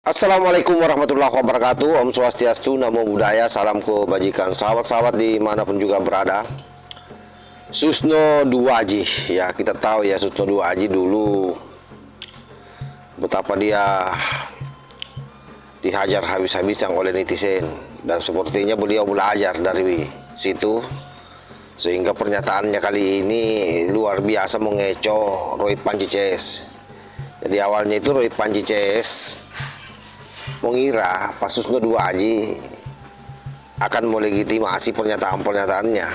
Assalamualaikum warahmatullahi wabarakatuh. Om Swastiastu, Namo Buddhaya, salam kebajikan. Sahabat-sahabat dimanapun juga berada. Susno Duaji, ya kita tahu ya Susno Duaji dulu betapa dia dihajar habis-habisan oleh netizen, dan sepertinya beliau belajar dari situ sehingga pernyataannya kali ini luar biasa mengecoh Rohit Panji CS. Jadi awalnya itu Rohit Panji CS mengira Pak Susno Duaji akan melegitimasi pernyataan-pernyataannya.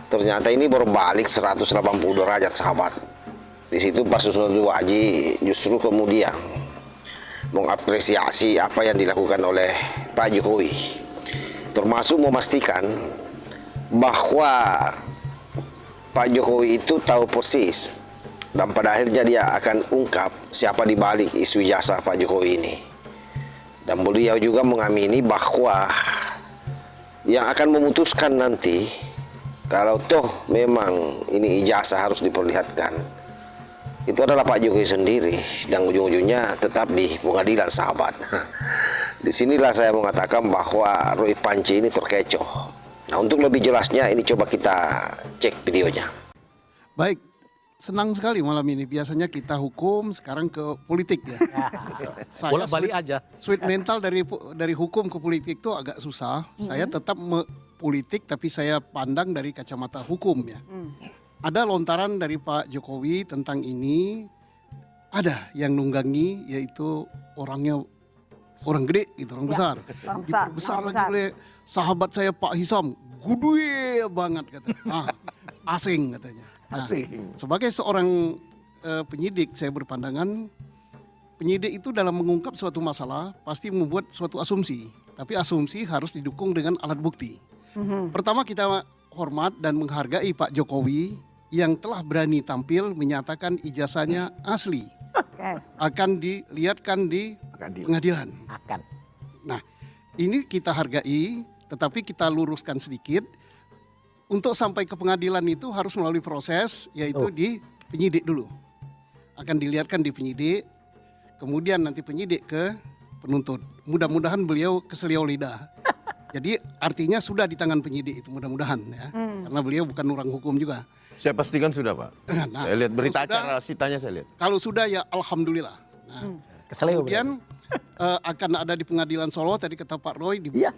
Ternyata ini berbalik 180 derajat, sahabat. Di situ Pak Susno Duaji justru kemudian mengapresiasi apa yang dilakukan oleh Pak Jokowi, termasuk memastikan bahwa Pak Jokowi itu tahu persis, dan pada akhirnya dia akan ungkap siapa di balik isu ijazah Pak Jokowi ini. Dan beliau juga mengamini bahwa yang akan memutuskan nanti kalau toh memang ini ijazah harus diperlihatkan, itu adalah Pak Jokowi sendiri, dan ujung-ujungnya tetap di pengadilan, sahabat. Disinilah saya mengatakan bahwa Rohit Panji ini terkecoh. Nah, untuk lebih jelasnya ini coba kita cek videonya. Baik, senang sekali malam ini. Biasanya kita hukum, sekarang ke politik ya. Bolak balik aja. Sweet mental dari hukum ke politik itu agak susah. Saya tetap politik, tapi saya pandang dari kacamata hukum ya. Ada lontaran dari Pak Jokowi tentang ini, ada yang nunggangi, yaitu orangnya orang gede gitu, orang besar. Orang besar, Besar orang lagi besar. oleh sahabat saya Pak Hisam, gede banget katanya. Asing katanya. Nah, sebagai seorang penyidik, saya berpandangan penyidik itu dalam mengungkap suatu masalah pasti membuat suatu asumsi, tapi asumsi harus didukung dengan alat bukti. Pertama, kita hormat dan menghargai Pak Jokowi yang telah berani tampil menyatakan ijazahnya asli, akan dilihatkan di pengadilan. Nah, ini kita hargai, tetapi kita luruskan sedikit. Untuk sampai ke pengadilan itu harus melalui proses, yaitu di penyidik dulu. Akan dilihatkan di penyidik, kemudian nanti penyidik ke penuntut. Mudah-mudahan beliau keseliau lidah. Jadi artinya sudah di tangan penyidik itu, mudah-mudahan ya. Karena beliau bukan orang hukum juga. Saya pastikan sudah, Pak. Nah, Saya lihat berita kalau sudah, acara sitanya saya lihat. Kalau sudah ya alhamdulillah. Nah, kemudian akan ada di pengadilan Solo, tadi kata Pak Roy. Iya.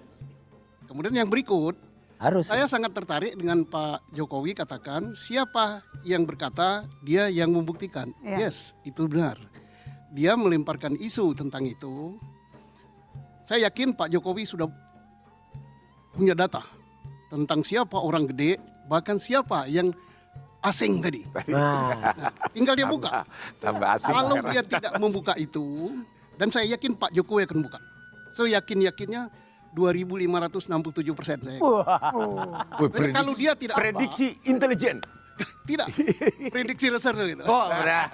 Kemudian yang berikut, Harus. saya sangat tertarik dengan Pak Jokowi katakan siapa yang berkata dia yang membuktikan. Iya. Yes, itu benar. Dia melemparkan isu tentang itu. Saya yakin Pak Jokowi sudah punya data tentang siapa orang gede, bahkan siapa yang asing tadi. Nah, Tinggal dia buka. Tambah asing. Kalau dia tidak membuka itu, dan saya yakin Pak Jokowi akan buka. So yakin-yakinnya 2.567% saya. Jadi kalau dia tidak prediksi intelijen. tidak prediksi reserve gitu. Oh, benar.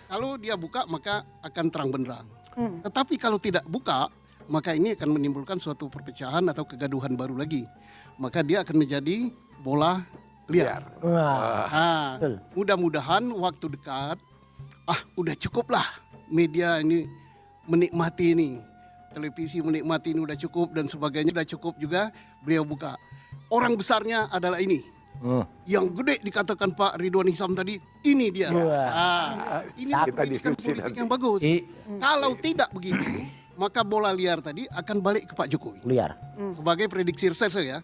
Kalau dia buka maka akan terang benderang. Tetapi kalau tidak buka, maka ini akan menimbulkan suatu perpecahan atau kegaduhan baru lagi. Maka dia akan menjadi bola liar. wah, Nah, betul. mudah-mudahan waktu dekat, udah cukup lah media ini menikmati ini. Televisi menikmati ini udah cukup dan sebagainya udah cukup juga, beliau buka. Orang besarnya adalah ini. Yang gede dikatakan Pak Ridwan Hisam tadi, ini dia. Ini pendidikan politik yang bagus. Kalau tidak begitu, maka bola liar tadi akan balik ke Pak Jokowi. liar. Sebagai prediksi reserse ya.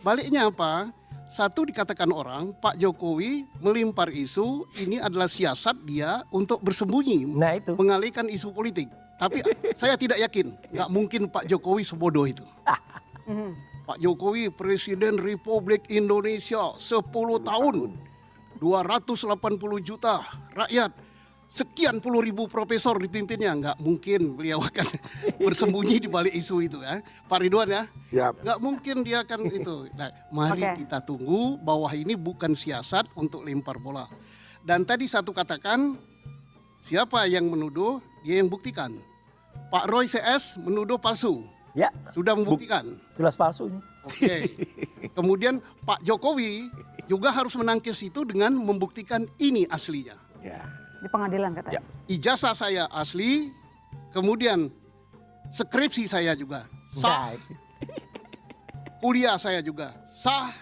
Baliknya apa? Satu, dikatakan orang, Pak Jokowi melimpar isu, ini adalah siasat dia untuk bersembunyi, Nah itu. mengalihkan isu politik. Tapi saya tidak yakin, nggak mungkin Pak Jokowi sebodoh itu. Pak Jokowi Presiden Republik Indonesia 10 tahun, 280 juta rakyat, sekian puluh ribu profesor dipimpinnya, nggak mungkin beliau akan bersembunyi di balik isu itu ya. Pak Ridwan ya, Siap. nggak mungkin dia akan itu. Nah, mari kita tunggu bahwa ini bukan siasat untuk lempar bola. Dan tadi satu katakan, siapa yang menuduh, dia yang buktikan. Pak Roy CS menuduh palsu, Ya, sudah membuktikan. jelas palsu ini. Oke. Kemudian Pak Jokowi juga harus menangkis itu dengan membuktikan ini aslinya. Ya. Di pengadilan katanya. Ijazah saya asli, kemudian skripsi saya juga sah, kuliah saya juga sah,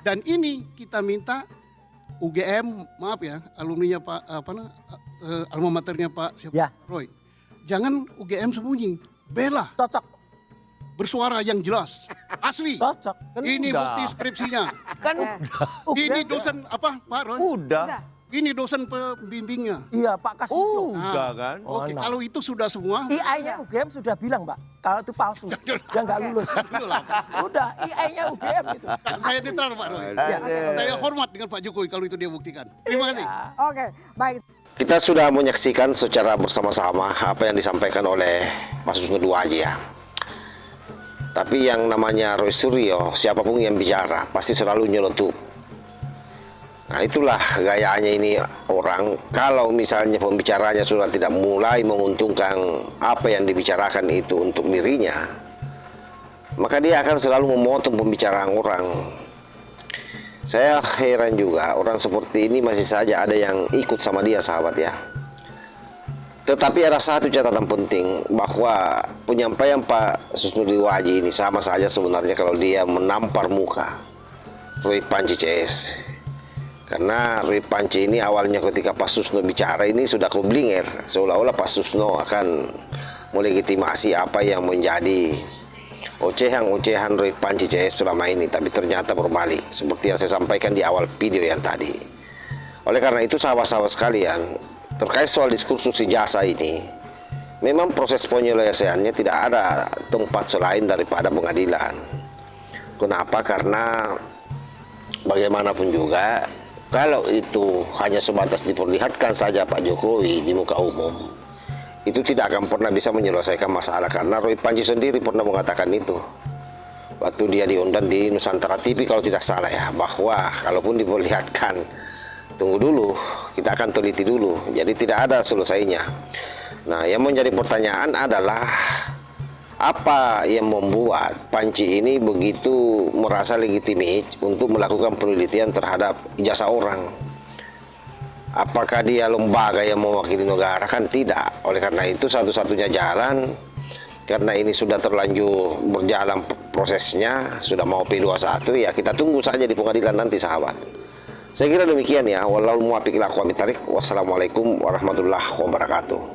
dan ini kita minta UGM, maaf ya, alumninya Pak alma maternya Pak siapa? Ya. Roy. Jangan UGM sembunyi, bela, Cocok. bersuara yang jelas, asli. Cocok. Kan Ini udah. bukti skripsinya. Kan Ini dosen apa Pak Roy? udah. Ini dosen pembimbingnya. Iya Pak Kasbito. Udah kan. Oh, Oke, nah. kalau itu sudah semua, IAI-nya UGM sudah bilang Pak, kalau itu palsu, dia nggak lulus. Udah, IAI-nya UGM itu. saya netral Pak Roy. Ya. Saya hormat dengan Pak Jokowi kalau itu dia buktikan. Terima kasih. Oke, baik. Kita sudah menyaksikan secara bersama-sama apa yang disampaikan oleh Pak Susno Duwaji ya. Tapi yang namanya Roy Suryo, siapapun yang bicara pasti selalu nyelotup. Nah itulah gayanya ini orang. Kalau misalnya pembicaranya sudah tidak mulai menguntungkan apa yang dibicarakan itu untuk dirinya, maka dia akan selalu memotong pembicaraan orang. Saya heran juga orang seperti ini masih saja ada yang ikut sama dia, sahabat ya. Tetapi ada satu catatan penting, bahwa penyampaian Pak Susno Duwaji ini sama saja sebenarnya kalau dia menampar muka Roy Panci CS. Karena Roy Panci ini awalnya ketika Pak Susno bicara ini sudah keblinger, seolah-olah Pak Susno akan melegitimasi apa yang menjadi ocehan Roy Panci CS selama ini, tapi ternyata berbalik seperti yang saya sampaikan di awal video yang tadi. Oleh karena itu sahabat-sahabat sekalian, terkait soal diskursus ijazah ini, memang proses penyelesaiannya tidak ada tempat selain daripada pengadilan. Kenapa? Karena bagaimanapun juga, kalau itu hanya sebatas diperlihatkan saja Pak Jokowi di muka umum, itu tidak akan pernah bisa menyelesaikan masalah. Karena Roy Panci sendiri pernah mengatakan itu waktu dia diundang di Nusantara TV kalau tidak salah ya, bahwa kalaupun diperlihatkan, tunggu dulu, kita akan teliti dulu, jadi tidak ada selesainya. Nah, yang menjadi pertanyaan adalah apa yang membuat Panci ini begitu merasa legitimit untuk melakukan penelitian terhadap ijazah orang? Apakah dia lembaga yang mewakili negara? Kan tidak. Oleh karena itu satu-satunya jalan, karena ini sudah terlanjur berjalan prosesnya, sudah mau P21, ya kita tunggu saja di pengadilan nanti, sahabat. Saya kira demikian ya. Wallahul muwaffiq ila aqwamit thariq. Wassalamualaikum warahmatullahi wabarakatuh.